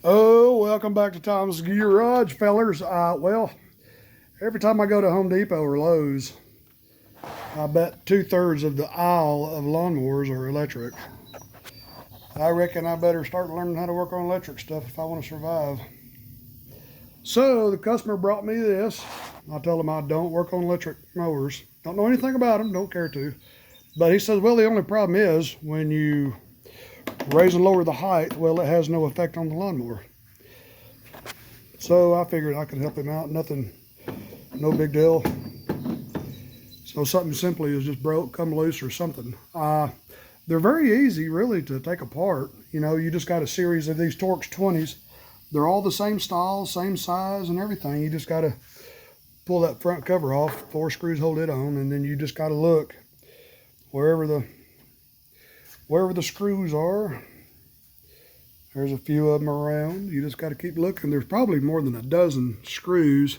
Oh, welcome back to Tom's Garage, fellers. Well, every time I go to Home Depot or Lowe's, I bet 2/3 of the aisle of lawnmowers are electric. I reckon I better start learning how to work on electric stuff if I want to survive. So the customer brought me this. I told him I don't work on electric mowers. Don't know anything about them, don't care to. But he says, well, the only problem is when you raise and lower the height, well, it has no effect on the lawnmower. So I figured I could help him out. Nothing, no big deal. So something simply is just broke, come loose, or something. They're very easy, really, to take apart. You know, you just got a series of these Torx 20s. They're all the same style, same size, and everything. You just got to pull that front cover off. 4 screws hold it on, and then you just got to look wherever the screws are. There's a few of them around. You just got to keep looking. There's probably more than a dozen screws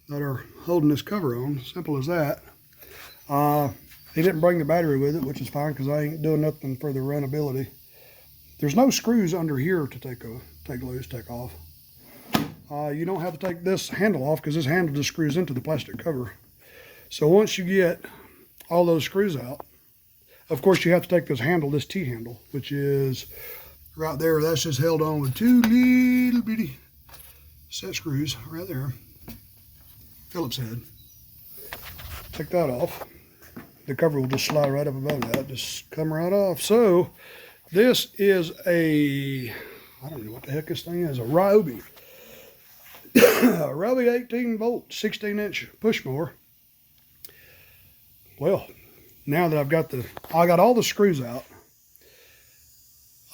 that are holding this cover on. Simple as that. He didn't bring the battery with it, which is fine because I ain't doing nothing for the runnability. There's no screws under here to take loose, take off. You don't have to take this handle off because this handle just screws into the plastic cover. So once you get all those screws out, of course you have to take this handle, this T-handle, which is right there. That's just held on with 2 little bitty set screws right there. Phillips head. Take that off. The cover will just slide right up above that. Just come right off. So this is I don't know what the heck this thing is, a Ryobi. A Ryobi 18-volt, 16-inch push mower. Well, now that I got all the screws out.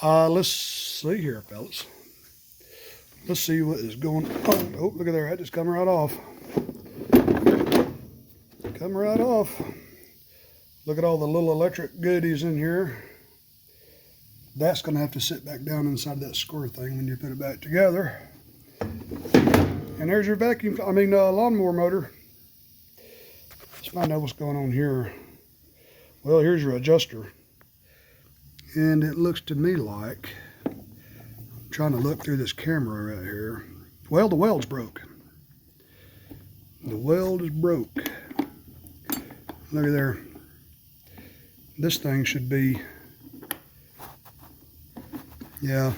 Let's see here, fellas. Let's see what is going on. Oh, look at there. That just come right off. Come right off. Look at all the little electric goodies in here. That's going to have to sit back down inside that square thing when you put it back together. And there's your lawnmower motor. Let's find out what's going on here. Well, here's your adjuster. And it looks to me like, I'm trying to look through this camera right here. Well, the weld's broke. The weld is broke. Look at there. This thing should be, yeah,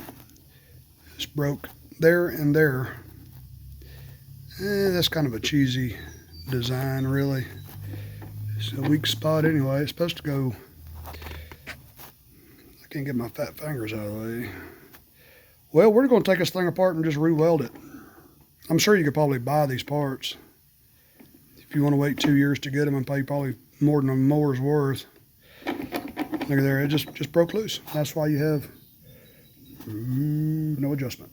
it's broke there and there. That's kind of a cheesy design, really. It's a weak spot anyway. It's supposed to go, I can't get my fat fingers out of the way. Well, we're going to take this thing apart and just re-weld it. I'm sure you could probably buy these parts. If you want to wait 2 years to get them and pay probably more than a mower's worth. Look at there, it just broke loose. That's why you have no adjustment.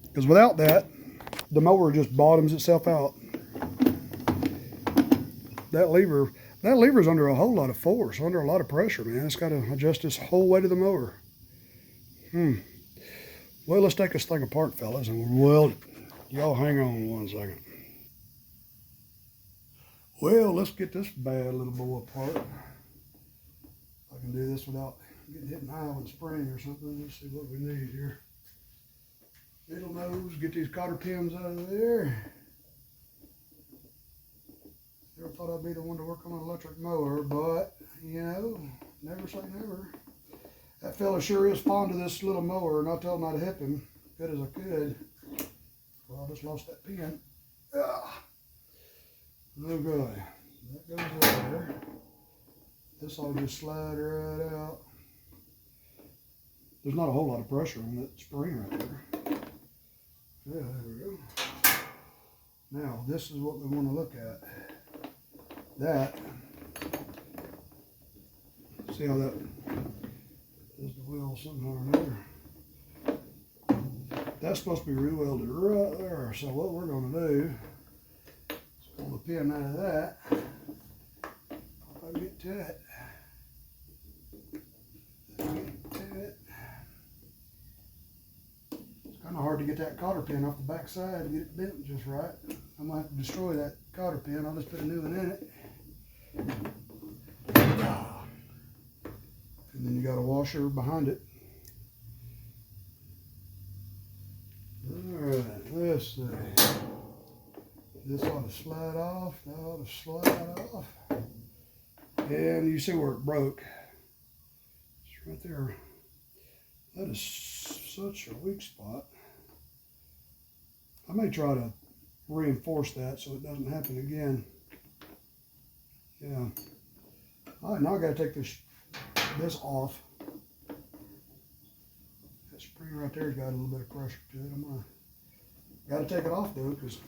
Because without that, the mower just bottoms itself out. That lever's under a whole lot of force, under a lot of pressure, man. It's got to adjust this whole weight of the mower. Well, let's take this thing apart, fellas, and we'll weld it. Y'all hang on 1 second. Well, let's get this bad little boy apart. I can do this without getting hit in the eye with a spring or something. Let's see what we need here. Middle nose, get these cotter pins out of there. Never thought I'd be the one to work on an electric mower, but, you know, never say never. That fella sure is fond of this little mower, and I told him I'd help him good as I could. Well, I just lost that pin. Oh, good. That goes there. This will just slide right out. There's not a whole lot of pressure on that spring right there. Yeah, there we go. Now, this is what we want to look at. That, see how that is the wheel somehow or another. That's supposed to be re-welded right there. So what we're going to do is pull the pin out of that. If I get to it. It's kind of hard to get that cotter pin off the back side and get it bent just right. I'm going to have to destroy that cotter pin. I'll just put a new one in it. And then you got a washer behind it. see. This ought to slide off. That ought to slide off. And you see where it broke. It's right there. That is such a weak spot. I may try to reinforce that so it doesn't happen again. Yeah. All right, now I got to take this off. That spring right there's got a little bit of pressure to it. Got to take it off though, because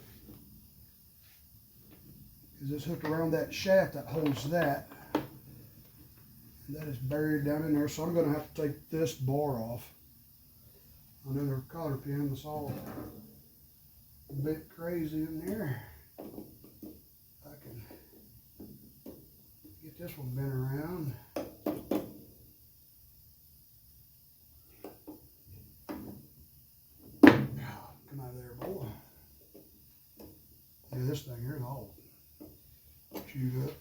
it's hooked around that shaft that holds that. And that is buried down in there, so I'm going to have to take this bar off. Another cotter pin that's all a bit crazy in there. I can get this one bent around. Come out of there, boy. Yeah, this thing here is all chewed up.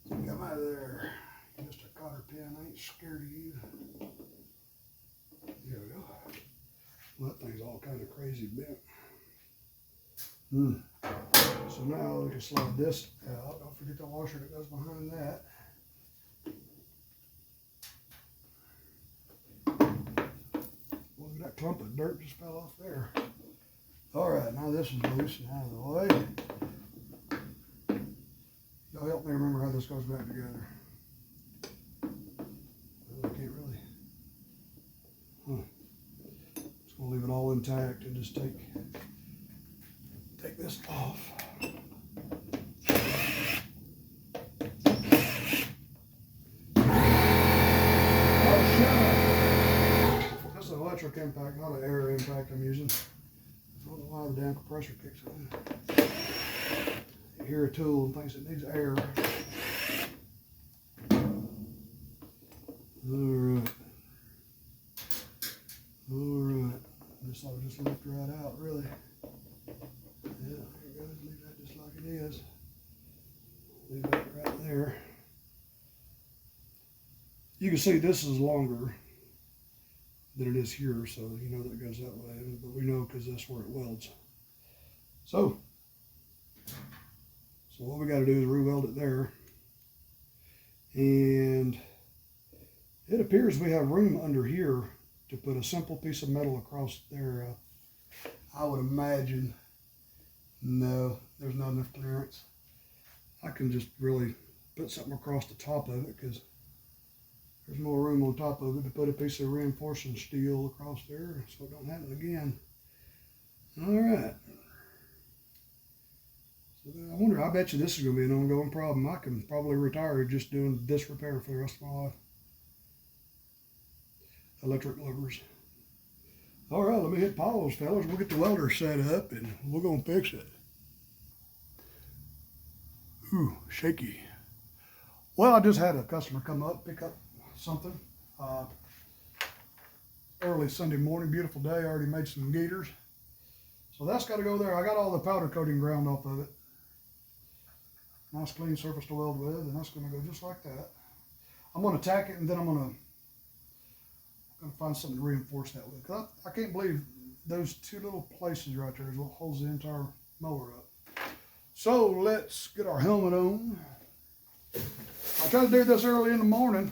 Come out of there. Just a cotter pin. I ain't scared of you. There we go. Well, that thing's all kind of crazy bent. So now we can slide this out. Don't forget the washer that goes behind that. Look at that clump of dirt just fell off there. All right, now this is loose and out of the way. Y'all help me remember how this goes back together. I can't really. Just gonna leave it all intact and just take this off. Oh, shut up. That's an electric impact, not an air impact I'm using. I don't know why the damn compressor kicks in. You hear a tool and thinks it needs air. Alright. Alright. This ought to just lift right out, really. Yeah, there it goes. Leave that just like it is. Leave that right there. You can see this is longer than it is here, so you know that it goes that way. But we know because that's where it welds. So what we got to do is re-weld it there. And it appears we have room under here to put a simple piece of metal across there. I would imagine, no, there's not enough clearance. I can just really put something across the top of it because there's more room on top of it to put a piece of reinforcing steel across there so it don't happen again. All right. So I wonder, I bet you this is going to be an ongoing problem. I can probably retire just doing this repair for the rest of my life. Electric levers. All right, let me hit pause, fellas. We'll get the welder set up and we're going to fix it. Ooh, shaky. Well, I just had a customer come up, pick up something. Early Sunday morning, beautiful day. I already made some gaiters. So that's got to go there. I got all the powder coating ground off of it. Nice clean surface to weld with, and that's going to go just like that. I'm going to tack it, and then I'm going to find something to reinforce that with. I can't believe those two little places right there is what holds the entire mower up. So let's get our helmet on. I try to do this early in the morning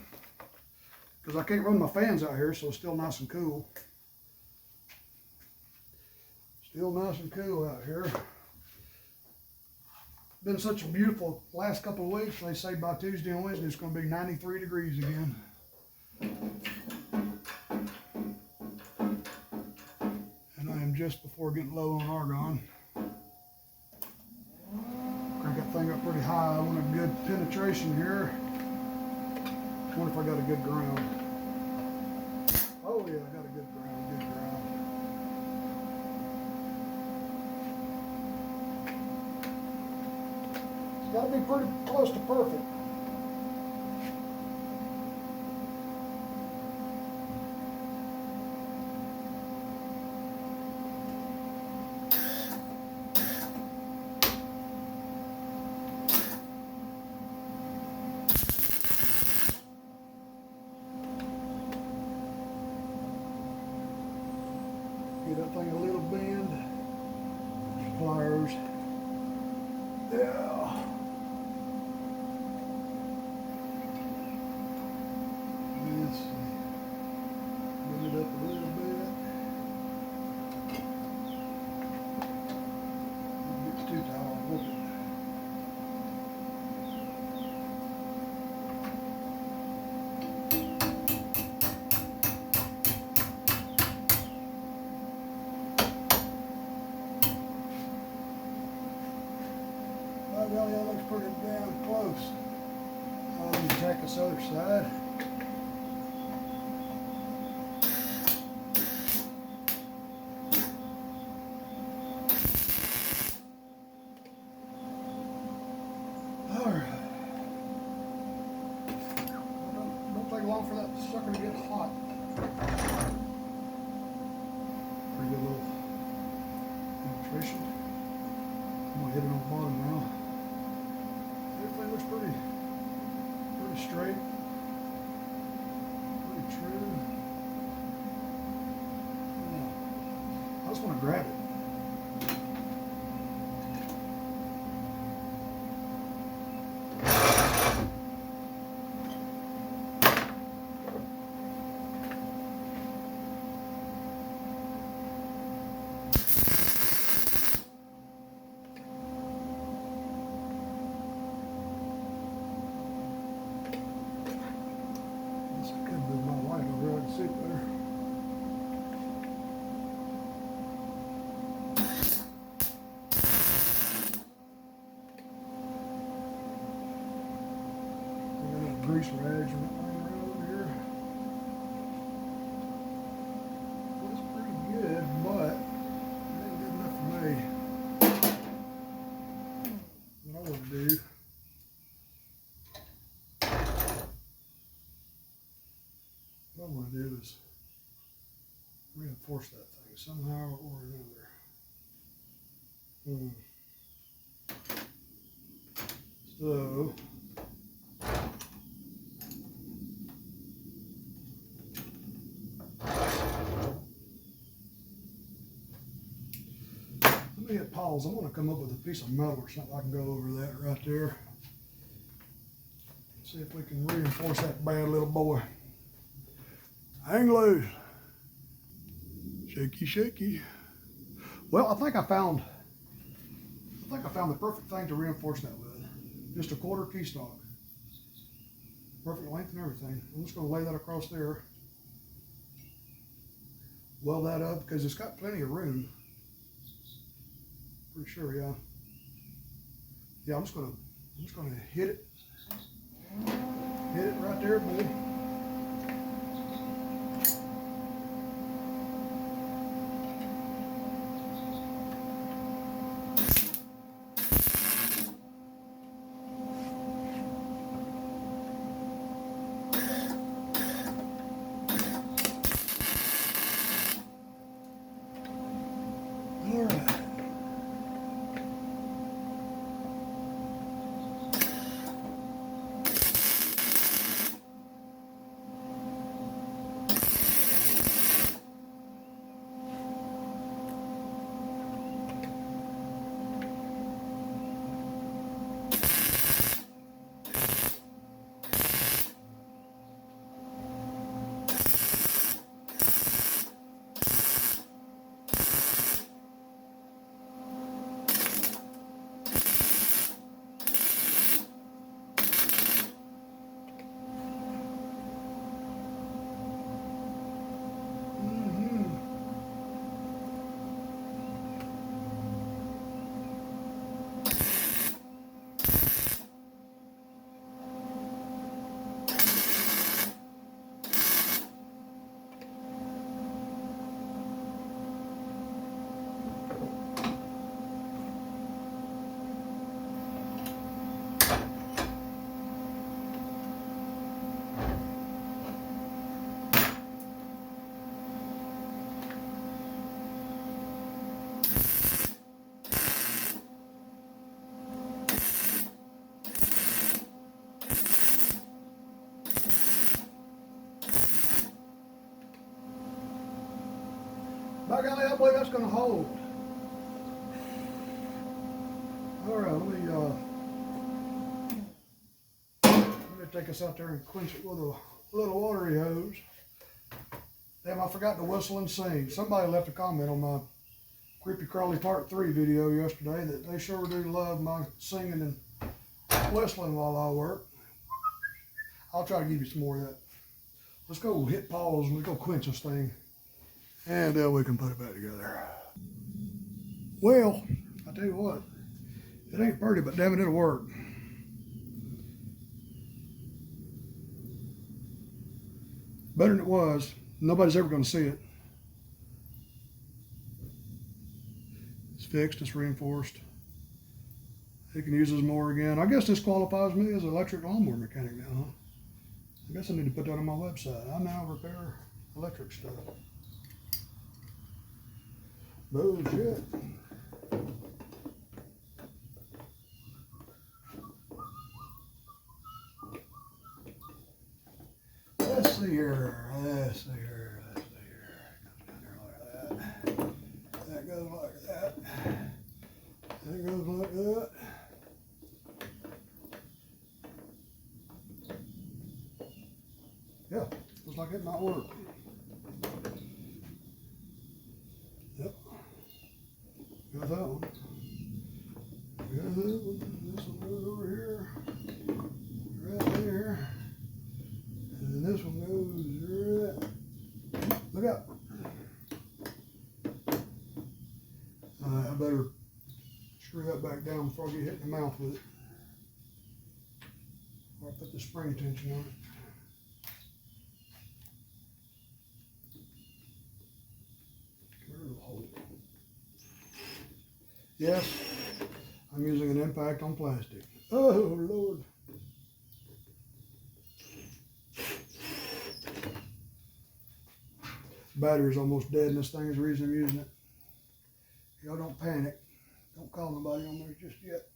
because I can't run my fans out here, so it's still nice and cool. Still nice and cool out here. Been such a beautiful last couple of weeks. They say by Tuesday and Wednesday it's going to be 93 degrees again. And I am just before getting low on argon. Crank that thing up pretty high. I want a good penetration here. I wonder if I got a good ground. Oh yeah, I got a good ground, good ground. It's got to be pretty close to perfect. Give that thing a little bend. Pliers. Yeah. Let's see. Bend it up a little bit. Don't get too tight with it. Well, that looks pretty damn close. I'll check this other side. All right. Don't take long for that sucker to get hot. Pretty good little penetration. I'm gonna hit it on the bottom now. Everything looks pretty straight, pretty true. Yeah. I just want to grab it. Sit there. I got a grease rags right over here. Looks pretty good, but it ain't good enough for me. What I want to do. What I want to do is reinforce that thing somehow or another. So, let me hit pause. I'm going to come up with a piece of metal or something. I can go over that right there. See if we can reinforce that bad little boy. Hang loose. Shaky, shaky. Well, I think I found the perfect thing to reinforce that with. Just a 1/4 key stock. Perfect length and everything. I'm just going to lay that across there. Weld that up because it's got plenty of room. Pretty sure, yeah. Yeah, I'm just gonna hit it. Hit it right there, buddy. All right. By golly, I believe that's going to hold. All right, let me take us out there and quench it with a little watery hose. Damn, I forgot to whistle and sing. Somebody left a comment on my Creepy Crawly Part 3 video yesterday that they sure do love my singing and whistling while I work. I'll try to give you some more of that. Let's go hit pause and let's go quench this thing. And we can put it back together. Well, I tell you what, it ain't pretty, but damn it, it'll work. Better than it was. Nobody's ever going to see it. It's fixed, it's reinforced. He can use his mower again. I guess this qualifies me as an electric lawnmower mechanic now, huh? I guess I need to put that on my website. I now repair electric stuff. Bullshit. Let's see here. Let's see here. Let's see here. It goes down there like that. That goes like that. That goes like that. Yeah, looks like it might work. Yep. Got that one. Got that one. This one goes over here. Right there. And then this one goes right. Look out. I better screw that back down before I get hit in the mouth with it. Or I put the spring tension on it. Yes, I'm using an impact on plastic. Oh, Lord. Battery's almost dead, and this thing is the reason I'm using it. Y'all don't panic. Don't call nobody on there just yet.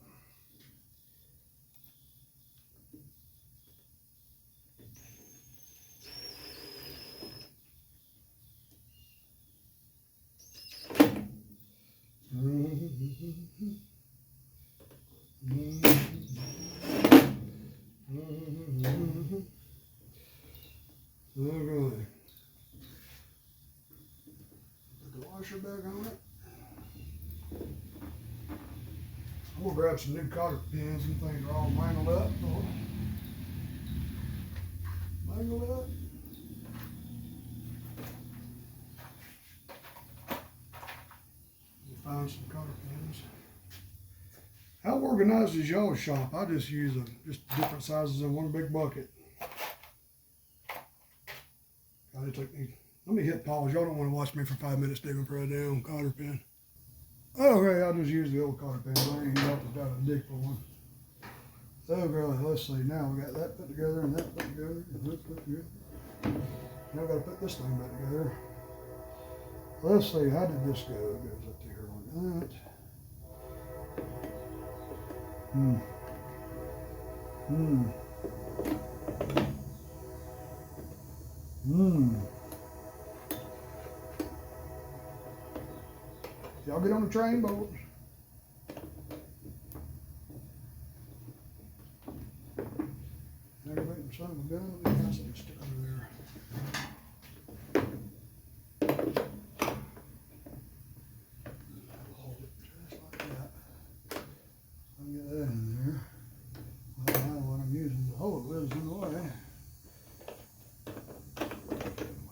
Okay. Put the washer back on it. I'm gonna grab some new cotter pins. These things are all mangled up. Mangled up. Find some cotter pins. How organized is y'all's shop? I just use them, just different sizes in one big bucket. Let me hit pause. Y'all don't want to watch me for 5 minutes digging for a damn cotter pin. Okay, I'll just use the old cotter pin. I ain't have to try to dig for one. Okay, let's see. Now we got that put together and that put together and that put together. Now I got to put this thing back together. Let's see, how did this go? It goes up here like that. Y'all get on the train, boys. Aggravating son of a gun. Let me find something to stick under there. Hold it just like that. I'll get that in there. Well, now what I'm using to hold it with is in the way.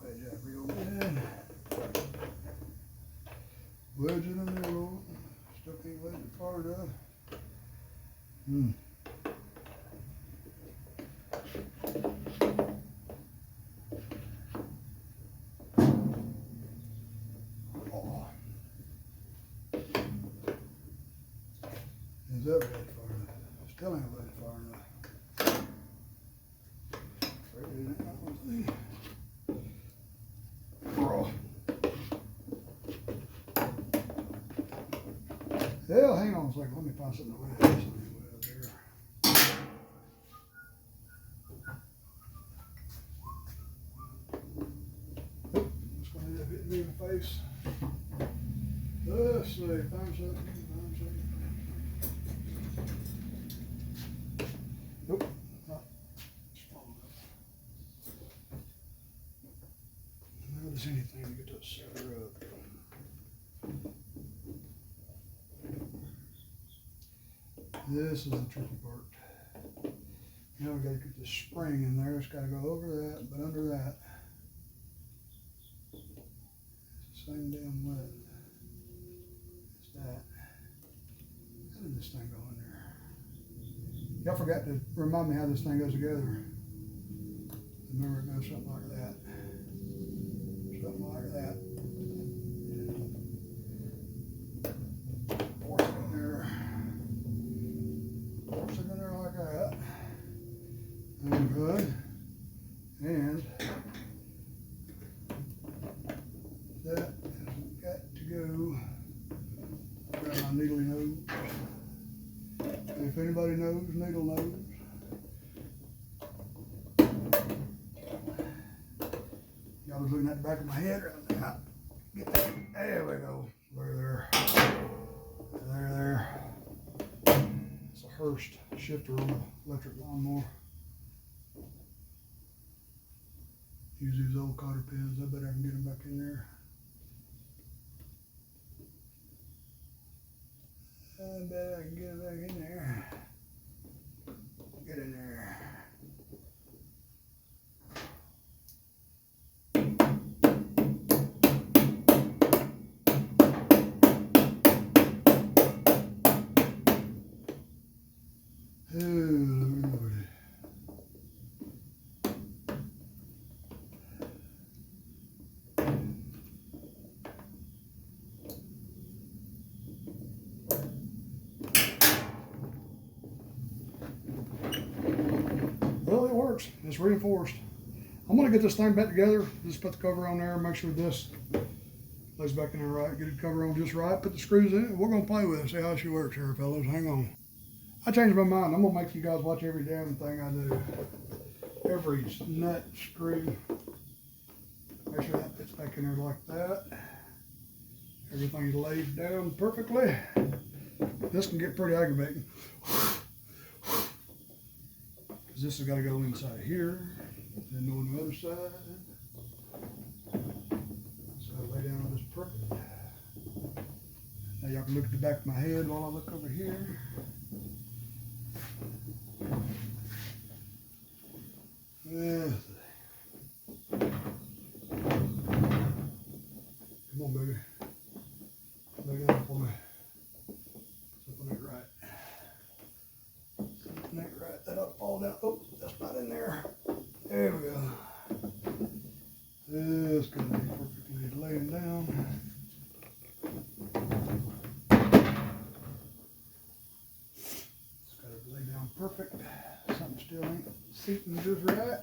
Wedge that real good. Wedge it in there, Lord. Still can't wedge it far enough. Is that wedge far enough? Still ain't wedge far enough. Hell, hang on a second. Let me find something to wedge this thing with here. Oop, it's going to end up hitting me in the face. Let's see, find something. Nope, not strong enough. Now there's anything to get that center up. This is the tricky part. Now we gotta get the spring in there. It's gotta go over that, but under that. It's the same damn width. It's that. How did this thing go in there? Y'all forgot to remind me how this thing goes together. Remember, it goes something like that. Something like that. Force it in there. Force it in there like that. And good. And that has got to go. Grab my needly nose. If anybody knows, needle nose. Y'all was looking at the back of my head right now. Get that. There we go. There. It's a Hurst shifter on the electric lawnmower. Use these old cotter pins. I bet I can get them back in there. I bet I can get them back in there. Get in there. Well, it works. It's reinforced. I'm going to get this thing back together. Just put the cover on there and make sure this lays back in there right. Get the cover on just right. Put the screws in it. We're going to play with it. See how she works here, fellas. Hang on. I changed my mind. I'm going to make you guys watch every damn thing I do. Every nut, screw. Make sure that fits back in there like that. Everything laid down perfectly. This can get pretty aggravating. This has got to go inside here, then go on the other side. So I lay down on this perfect. Now y'all can look at the back of my head while I look over here. Come on, baby. Lay down for me. Something ain't right. Something ain't right. That ought to fall down. Oh, that's not in there. There we go. This going to be perfectly laying down. It's got to lay down perfect. Something still ain't seating just right.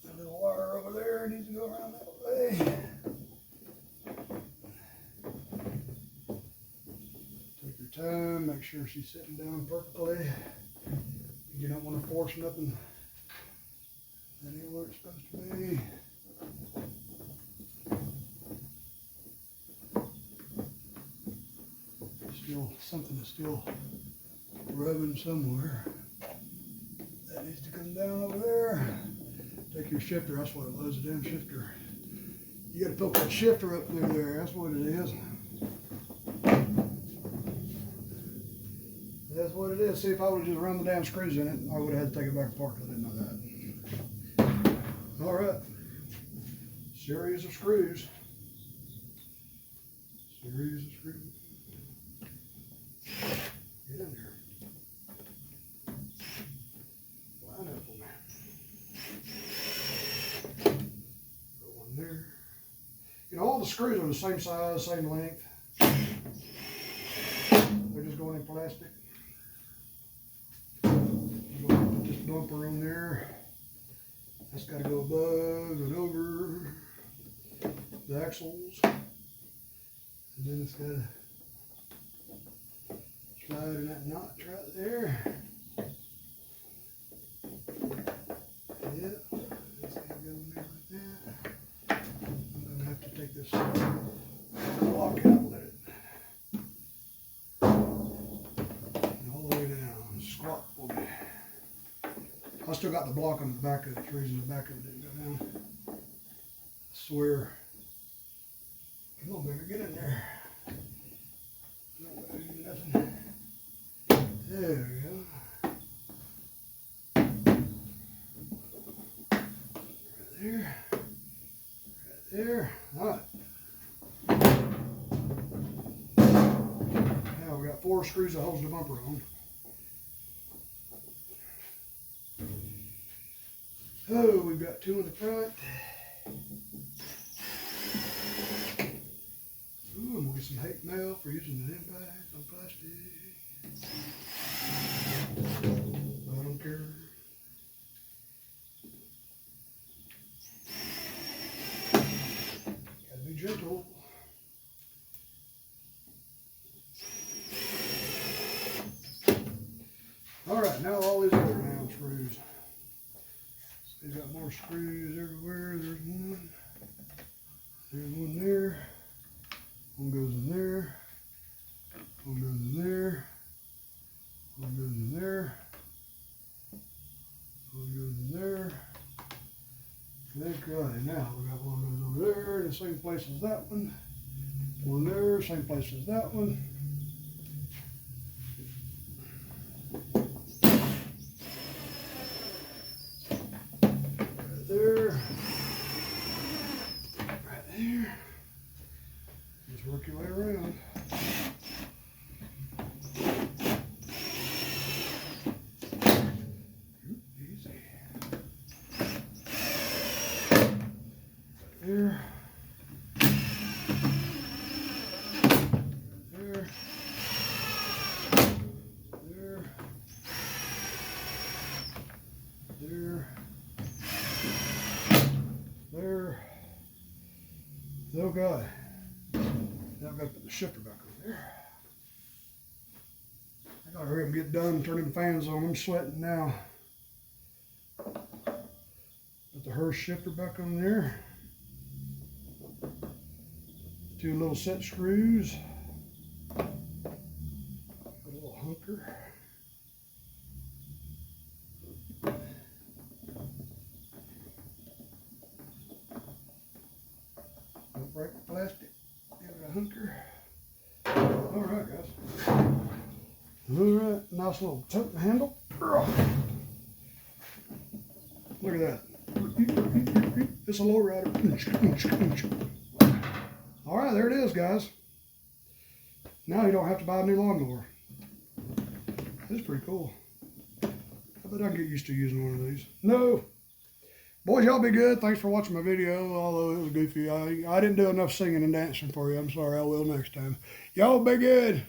That little wire over there needs to go around that way. Take your time, make sure she's sitting down perfectly. You don't want to force nothing that ain't where it's supposed to be. Still, something is still rubbing somewhere. That needs to come down over there. Take your shifter, that's what it was, a damn shifter. You gotta poke that shifter up through there, that's what it is. That's what it is. See, if I would have just run the damn screws in it, I would have had to take it back apart. I didn't know that. All right. Series of screws. Series of screws. Get in there. Line up on there. Put one there. You know, all the screws are the same size, same length. They're just going in plastic. Put this bumper on there. That's got to go above and over the axles. And then it's got to slide in that notch right there. Yep, it's got to go in there like that. I'm going to have to take this I still got the block on the back of it. The reason the back of it didn't go down. I swear. Come on, baby, get in there. No way, nothing. There we go. Right there. Right there. All right. Now we got 4 screws that holds the bumper on. Oh, we've got 2 in the front. Ooh, I'm gonna get some hate mail for using the impact on plastic. I don't care. Gotta be gentle. All right, now all these other round screws. They've got more screws everywhere. There's one. There's one there. One goes in there. One goes in there. One goes in there. One goes in there. Okay, now we got one goes over there, the same place as that one. One there, same place as that one. Right there. Right there. Just work your way around. Easy. Right there. There. There. There. There. Oh God. Now I've got to put the shifter back over there. I gotta hurry up and get done turning the fans on. I'm sweating now. Put the Hurst shifter back on there. 2 little set screws. A little hunker. Don't break the plastic. Give it a hunker. All right, guys. All right, nice little tote handle. Look at that. It's a low rider. All right, there it is, guys. Now you don't have to buy a new lawnmower. That's pretty cool. I bet I can get used to using one of these. No. Boys, y'all be good. Thanks for watching my video, although it was goofy. I didn't do enough singing and dancing for you. I'm sorry. I will next time. Y'all be good.